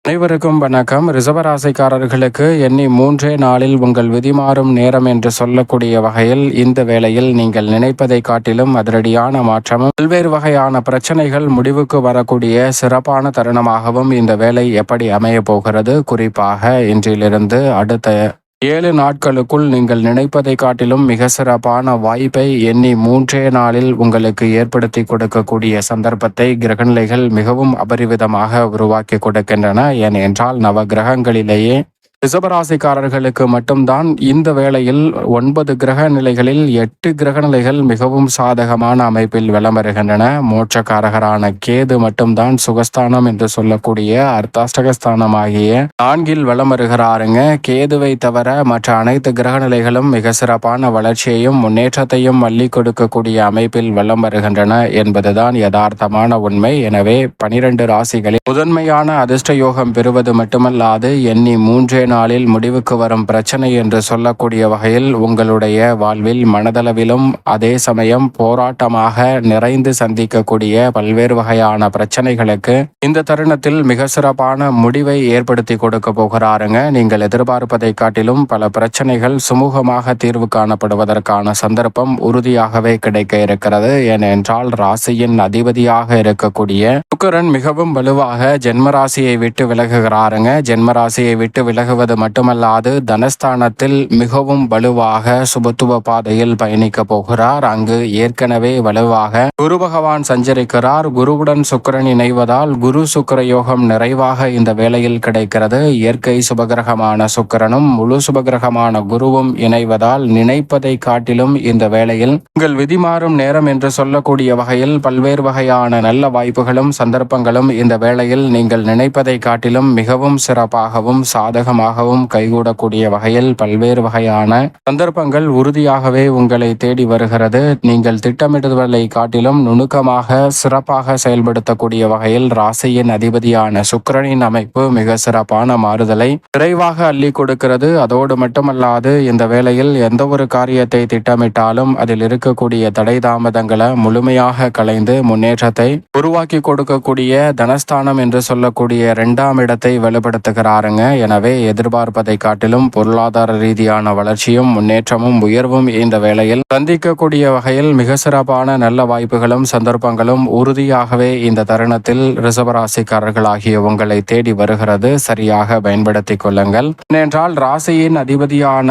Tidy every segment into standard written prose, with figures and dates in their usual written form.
அனைவருக்கும் வணக்கம். ரிசர்வராசிக்காரர்களுக்கு எண்ணி 3 நாளில் உங்கள் விதி மாறும் நேரம் என்று சொல்லக்கூடிய வகையில் இந்த வேளையில் நீங்கள் நினைப்பதை காட்டிலும் அதிரடியான மாற்றமும் பல்வேறு வகையான பிரச்சனைகள் முடிவுக்கு வரக்கூடிய சிறப்பான தருணமாகவும் இந்த வேலை எப்படி அமைய போகிறது, குறிப்பாக இன்றிலிருந்து அடுத்த 7 நாட்களுக்குள் நீங்கள் நினைப்பதை காட்டிலும் மிக சிறப்பான வாய்ப்பை எண்ணி 3 நாளில் உங்களுக்கு ஏற்படுத்தி கொடுக்கக்கூடிய சந்தர்ப்பத்தை கிரகநிலைகள் மிகவும் அபரிவிதமாக உருவாக்கி கொடுக்கின்றன. ஏனென்றால் நவ கிரகங்களிலேயே ரிஷபராசிக்காரர்களுக்கு மட்டும்தான் இந்த வேளையில் 9 கிரக நிலைகளில் 8 கிரக நிலைகள் மிகவும் சாதகமான அமைப்பில் வலம் வருகின்றன. மோட்சக்காரகரான கேது மட்டும்தான் சுகஸ்தானம் என்று சொல்லக்கூடிய அர்த்தாஷ்டகஸ்தானமாகிய 4 வலம் வருகிறாருங்க. கேதுவை தவிர மற்ற அனைத்து கிரக நிலைகளும் மிக சிறப்பான வளர்ச்சியையும் முன்னேற்றத்தையும் அள்ளி கொடுக்கக்கூடிய அமைப்பில் வலம் வருகின்றன என்பதுதான் யதார்த்தமான உண்மை. எனவே 12 ராசிகளில் முதன்மையான அதிர்ஷ்ட யோகம் பெறுவது மட்டுமல்லாது எண்ணி 3 நாளில் முடிவுக்கு வரும் பிரச்சனை என்று சொல்லக்கூடிய வகையில் உங்களுடைய வாழ்வில் மனதளவிலும் அதே சமயம் போராட்டமாக நிறைந்து சந்திக்கக்கூடிய பல்வேறு வகையான பிரச்சனைகளுக்கு இந்த தருணத்தில் மிக சிறப்பான முடிவை ஏற்படுத்தி கொடுக்க போகிறாருங்க. நீங்கள் எதிர்பார்ப்பதை காட்டிலும் பல பிரச்சனைகள் சுமூகமாக தீர்வு காணப்படுவதற்கான சந்தர்ப்பம் உறுதியாகவே கிடைக்க இருக்கிறது. ஏனென்றால் ராசியின் அதிபதியாக இருக்கக்கூடிய சுக்கிரன் மிகவும் வலுவாக ஜென்மராசியை விட்டு விலகுகிறாருங்க. ஜென்மராசியை விட்டு விலகுவது மட்டுமல்லாது தனஸ்தானத்தில் மிகவும் வலுவாக சுபத்துவ பாதையில் பயணிக்க போகிறார். அங்கு ஏற்கனவே வலுவாக குரு பகவான் சஞ்சரிக்கிறார். குருவுடன் சுக்கிரன் இணைவதால் குரு சுக்கிர யோகம் நிறைவாக இந்த வேளையில் கிடைக்கிறது. இயற்கை சுபகிரகமான சுக்கிரனும் முழு சுபகிரகமான குருவும் இணைவதால் நினைப்பதை காட்டிலும் இந்த வேளையில் உங்கள் விதி மாறும் நேரம் என்று சொல்லக்கூடிய வகையில் பல்வேறு வகையான நல்ல வாய்ப்புகளும் சந்தர்ப்பங்களும் இந்த வேளையில் நீங்கள் நினைப்பதை காட்டிலும் மிகவும் சிறப்பாகவும் சாதகமாகவும் கைகூடக்கூடிய வகையில் பல்வேறு வகையான சந்தர்ப்பங்கள் உறுதியாகவே உங்களை தேடி வருகிறது. நீங்கள் திட்டமிடுவதை காட்டிலும் நுணுக்கமாக சிறப்பாக செயல்படுத்தக்கூடிய வகையில் ராசியின் அதிபதியான சுக்கிரனின் அமைப்பு மிக சிறப்பான மாறுதலை விரைவாக அள்ளி கொடுக்கிறது. அதோடு மட்டுமல்லாது இந்த வேளையில் எந்த ஒரு காரியத்தை திட்டமிட்டாலும் அதில் இருக்கக்கூடிய தடை தாமதங்களை முழுமையாக களைந்து முன்னேற்றத்தை உருவாக்கி கொடுக்கக்கூடிய தனஸ்தானம் என்று சொல்லக்கூடிய 2ஆம் இடத்தை வலுப்படுத்துகிறாருங்க. எனவே எதிர்பார்ப்பதை காட்டிலும் பொருளாதார ரீதியான வளர்ச்சியும் முன்னேற்றமும் உயர்வும் இந்த வேளையில் சந்திக்கக்கூடிய வகையில் மிக சிறப்பான நல்ல வாய்ப்புகளும் சந்தர்ப்பங்களும் உறுதியாகவே இந்த தருணத்தில் ரிஷபராசிக்காரர்களாகிய உங்களை தேடி வருகிறது. சரியாக பயன்படுத்திக் கொள்ளுங்கள். ஏனென்றால் ராசியின் அதிபதியான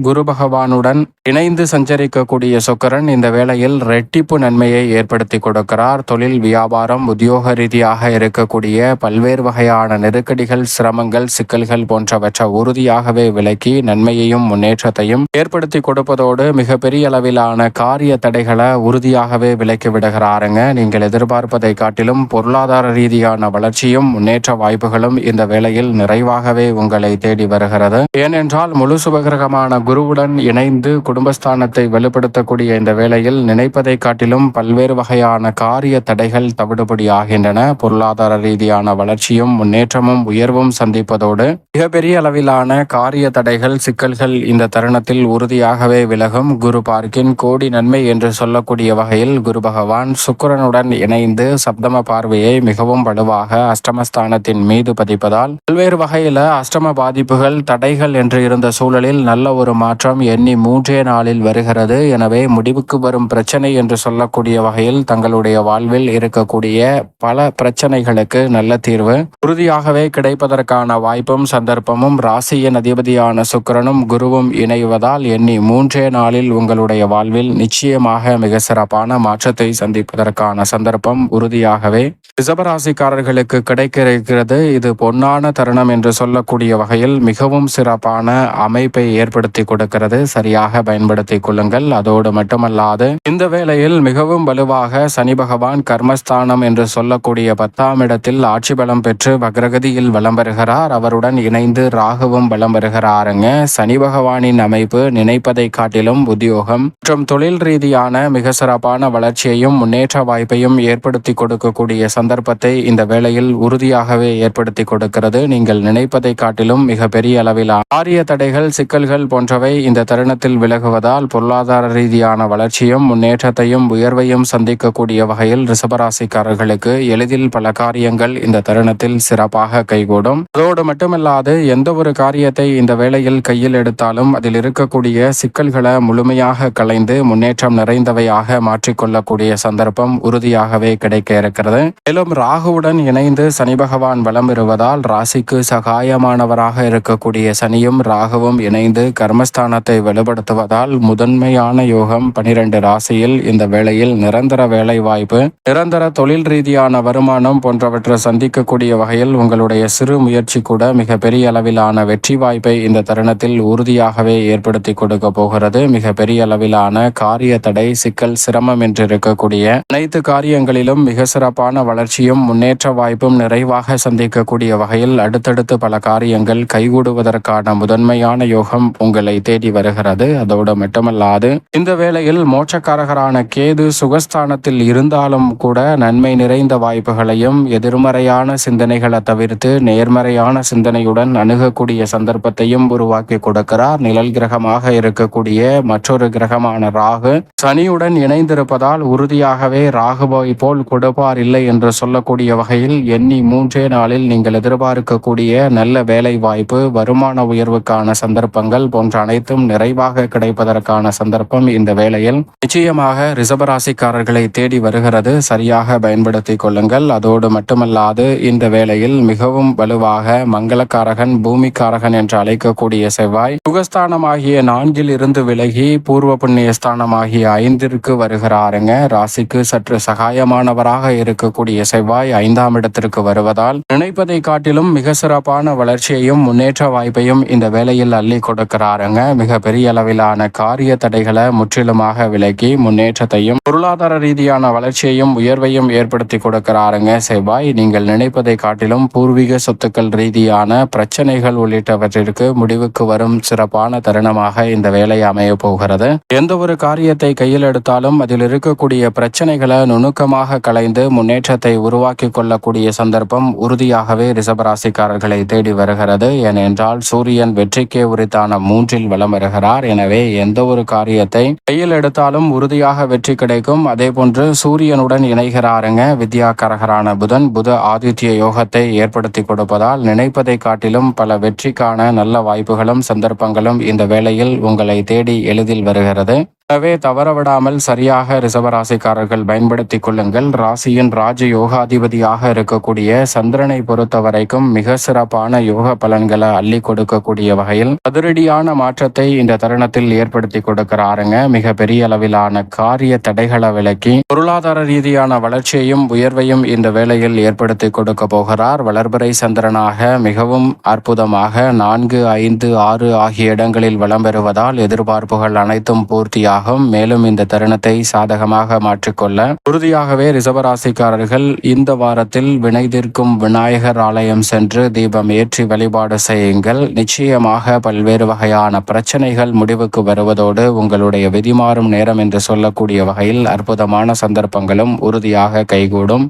குரு பகவானுடன் இணைந்து சஞ்சரிக்கக்கூடிய சுக்கிரன் இந்த வேளையில் ரெட்டிப்பு நன்மையை ஏற்படுத்தி கொடுக்கிறார். தொழில் வியாபாரம் உத்தியோக ரீதியாக இருக்கக்கூடிய பல்வேறு வகையான நெருக்கடிகள் சிரமங்கள் சிக்கல்கள் போன்றவற்றை உறுதியாகவே விலக்கி நன்மையையும் முன்னேற்றத்தையும் ஏற்படுத்தி கொடுப்பதோடு மிகப்பெரிய அளவிலான காரிய தடைகளை உறுதியாகவே விலக்கி விடுகிறாருங்க. நீங்கள் எதிர்பார்ப்பதை காட்டிலும் பொருளாதார ரீதியான வளர்ச்சியும் முன்னேற்ற வாய்ப்புகளும் இந்த வேளையில் நிறைவாகவே உங்களை தேடி வருகிறது. ஏனென்றால் முழு சுபகிரகமான குருவுடன் இணைந்து குடும்பஸ்தானத்தை வலுப்படுத்தக்கூடிய இந்த வேளையில் நினைப்பதை காட்டிலும் பல்வேறு வகையான காரிய தடைகள் தவிடுபடியாகின்றன. பொருளாதார ரீதியான வளர்ச்சியும் முன்னேற்றமும் உயர்வும் சந்திப்பதோடு மிகப்பெரிய அளவிலான காரிய தடைகள் சிக்கல்கள் இந்த தருணத்தில் உறுதியாகவே விலகும். குரு பார்க்கின் கோடி நன்மை என்று சொல்லக்கூடிய வகையில் குரு பகவான் சுக்கிரனுடன் இணைந்து சப்தம பார்வையை மிகவும் வலுவாக அஷ்டமஸ்தானத்தின் மீது பதிப்பதால் பல்வேறு வகையில அஷ்டம பாதிப்புகள் தடைகள் என்று இருந்த சூழலில் நல்ல ஒரு மாற்றம் எண்ணி 3 நாளில் வருகிறது. எனவே முடிவுக்கு வரும் பிரச்சனை என்று சொல்லக்கூடிய வகையில் தங்களுடைய வாழ்வில் இருக்கக்கூடிய பல பிரச்சனைகளுக்கு நல்ல தீர்வு உறுதியாகவே கிடைப்பதற்கான வாய்ப்பும் சந்தர்ப்பமும் ராசியின் அதிபதியான சுக்கிரனும் குருவும் இணைவதால் எண்ணி 3 நாளில் உங்களுடைய வாழ்வில் நிச்சயமாக மிக சிறப்பான மாற்றத்தை சந்திப்பதற்கான சந்தர்ப்பம் உறுதியாகவே ரிஷபராசிக்காரர்களுக்கு கிடைக்க இருக்கிறது. இது பொன்னான தருணம் என்று சொல்லக்கூடிய வகையில் மிகவும் சிறப்பான அமைப்பை ஏற்படுத்தி கொடுக்கிறது. சரியாக பயன்படுத்திக் கொள்ளுங்கள். அதோடு மட்டுமல்லாது இந்த வேளையில் மிகவும் வலுவாக சனி பகவான் கர்மஸ்தானம் என்று சொல்லக்கூடிய 10ஆம் இடத்தில் ஆட்சி பலம் பெற்று வக்ரகதியில் வலம் வருகிறார். அவருடன் இணைந்து ராகுவும் பலம் வருகிறாருங்க. சனி பகவானின் அமைப்பு நினைப்பதை காட்டிலும் உத்தியோகம் மற்றும் தொழில் ரீதியான மிக சிறப்பான வளர்ச்சியையும் முன்னேற்ற வாய்ப்பையும் ஏற்படுத்தி கொடுக்கக்கூடிய சந்தர்ப்பத்தை இந்த வேளையில் உறுதியாகவே ஏற்படுத்தி கொடுக்கிறது. நீங்கள் நினைப்பதை காட்டிலும் மிக பெரிய அளவிலான காரிய தடைகள், சிக்கல்கள் போன்றவை இந்த தருணத்தில் விலகுவதால் பொருளாதார ரீதியான வளர்ச்சியும் முன்னேற்றத்தையும் உயர்வையும் சந்திக்கக்கூடிய வகையில் ரிஷபராசிக்காரர்களுக்கு எளிதில் பல காரியங்கள் இந்த தருணத்தில் சிறப்பாக கைகூடும். அதோடு மட்டுமல்லாது எந்த ஒரு காரியத்தை இந்த வேளையில் கையில் எடுத்தாலும் அதில் இருக்கக்கூடிய சிக்கல்களை முழுமையாக களைந்து முன்னேற்றம் நிறைந்தவையாக மாற்றிக்கொள்ளக்கூடிய சந்தர்ப்பம் உறுதியாகவே கிடைக்க இருக்கிறது. மேலும் ராகுவுடன் இணைந்து சனி பகவான் வலம் பெறுவதால் ராசிக்கு சகாயமானவராக இருக்கக்கூடிய சனியும் ராகுவும் இணைந்து கர்மஸ்தானத்தை வலுப்படுத்துவதால் முதன்மையான யோகம் 12 ராசியில் இந்த வேளையில் நிரந்தர வேலை வாய்ப்பு, நிரந்தர தொழில் ரீதியான வருமானம் போன்றவற்றை சந்திக்கக்கூடிய வகையில் உங்களுடைய சிறு முயற்சி கூட மிக பெரிய அளவிலான வெற்றி வாய்ப்பை இந்த தருணத்தில் உறுதியாகவே ஏற்படுத்தி கொடுக்க போகிறது. மிக பெரிய அளவிலான காரிய தடை, சிக்கல், சிரமம் என்று இருக்கக்கூடிய அனைத்து காரியங்களிலும் மிக சிறப்பான வளர்ச்சியும் முன்னேற்ற வாய்ப்பும் நிறைவாக சந்திக்கக்கூடிய வகையில் அடுத்தடுத்து பல காரியங்கள் கைகூடுவதற்கான முதன்மையான யோகம் உங்களை தேடி வருகிறது. அதோடு மட்டுமல்லாது இந்த வேளையில் மோட்சக்காரகரான கேது சுகஸ்தானத்தில் இருந்தாலும் கூட நன்மை நிறைந்த வாய்ப்புகளையும் எதிர்மறையான சிந்தனைகளை தவிர்த்து நேர்மறையான சிந்தனையுடன் அணுகக்கூடிய சந்தர்ப்பத்தையும் உருவாக்கி கொடுக்கிறார். நிழல் கிரகமாக இருக்கக்கூடிய மற்றொரு கிரகமான ராகு சனியுடன் இணைந்திருப்பதால் உறுதியாகவே ராகுவை போல் கொடுப்பார் இல்லை என்று சொல்லக்கூடிய வகையில் எண்ணி 3 நாளில் நீங்கள் எதிர்பார்க்கக்கூடிய நல்ல வேலை வாய்ப்பு, வருமான உயர்வுக்கான சந்தர்ப்பங்கள் போன்ற அனைத்தும் நிறைவாக கிடைப்பதற்கான சந்தர்ப்பம் இந்த வேளையில் நிச்சயமாக ரிஷபராசிக்காரர்களை தேடி வருகிறது. சரியாக பயன்படுத்தி கொள்ளுங்கள். அதோடு மட்டுமல்லாது இந்த வேளையில் மிகவும் வலுவாக மங்களக்காரகன், பூமிக்காரகன் என்று அழைக்கக்கூடிய செவ்வாய் சுகஸ்தானமாகிய 4 இருந்து விலகி பூர்வ புண்ணிய ஸ்தானமாகிய 5 வருகிறாருங்க. ராசிக்கு சற்று சகாயமானவராக இருக்கக்கூடிய செவ்வாய் 5ஆம் இடத்திற்கு வருவதால் நினைப்பதை காட்டிலும் மிக சிறப்பான வளர்ச்சியையும் முன்னேற்ற வாய்ப்பையும் இந்த வேளையில் அள்ளி கொடுக்கிறாருங்க. மிக பெரிய அளவிலான காரிய தடைகளை முற்றிலுமாக விலக்கி முன்னேற்றத்தையும் பொருளாதார ரீதியான வளர்ச்சியையும் உயர்வையும் ஏற்படுத்தி கொடுக்கிறாருங்க செவ்வாய். நீங்கள் நினைப்பதை காட்டிலும் பூர்வீக சொத்துக்கள் ரீதியான பிரச்சனைகள் உள்ளிட்டவற்றிற்கு முடிவுக்கு வரும் சிறப்பான தருணமாக இந்த வேலை அமைய போகிறது. எந்த ஒரு காரியத்தை கையில் எடுத்தாலும் அதில் இருக்கக்கூடிய பிரச்சனைகளை நுணுக்கமாக களைந்து முன்னேற்றத்தை உருவாக்கி கொள்ளக்கூடிய சந்தர்ப்பம் உறுதியாகவே ரிஷபராசிக்காரர்களை தேடி வருகிறது. ஏனென்றால் சூரியன் வெற்றிக்கே உரித்தான 3இல் வலம் வருகிறார். எனவே எந்த ஒரு காரியத்தை கையில் எடுத்தாலும் உறுதியாக வெற்றி கிடைக்கும். அதே போன்று சூரியனுடன் இணைகிறாருங்க வித்யாகாரகரான புத ஆதித்ய யோகத்தை ஏற்படுத்தி கொடுப்பதால் நினைப்பதை காட்டிலும் பல வெற்றிக்கான நல்ல வாய்ப்புகளும் சந்தர்ப்பங்களும் இந்த வேளையில் உங்களை தேடி எளிதில் வருகிறது. எனவே தவறவிடாமல் சரியாக ரிஷபராசிக்காரர்கள் பயன்படுத்திக் கொள்ளுங்கள். ராசியின் ராஜ யோகாதிபதியாக இருக்கக்கூடிய சந்திரனை பொறுத்த வரைக்கும் மிக சிறப்பான யோக பலன்களை அள்ளி கொடுக்கக்கூடிய வகையில் அதிரடியான மாற்றத்தை இந்த தருணத்தில் ஏற்படுத்தி கொடுக்கிறாருங்க. மிக பெரிய அளவிலான காரிய தடைகளை விலக்கி பொருளாதார ரீதியான வளர்ச்சியையும் உயர்வையும் இந்த வேளையில் ஏற்படுத்தி கொடுக்க போகிறார். வளர்பிறை சந்திரனாக மிகவும் அற்புதமாக 4, 5, 6 ஆகிய இடங்களில் வலம் பெறுவதால் எதிர்பார்ப்புகள் அனைத்தும் பூர்த்தியாக மேலும் இந்த தருணத்தை சாதகமாக மாற்றிக்கொள்ள உறுதியாகவே ரிஷபராசிக்காரர்கள் இந்த வாரத்தில் வினை தீர்க்கும் விநாயகர் ஆலயம் சென்று தீபம் ஏற்றி வழிபாடு செய்யுங்கள். நிச்சயமாக பல்வேறு வகையான பிரச்சனைகள் முடிவுக்கு வருவதோடு உங்களுடைய விதிமாறும் நேரம் என்று சொல்லக்கூடிய வகையில் அற்புதமான சந்தர்ப்பங்களும் உறுதியாக கைகூடும்.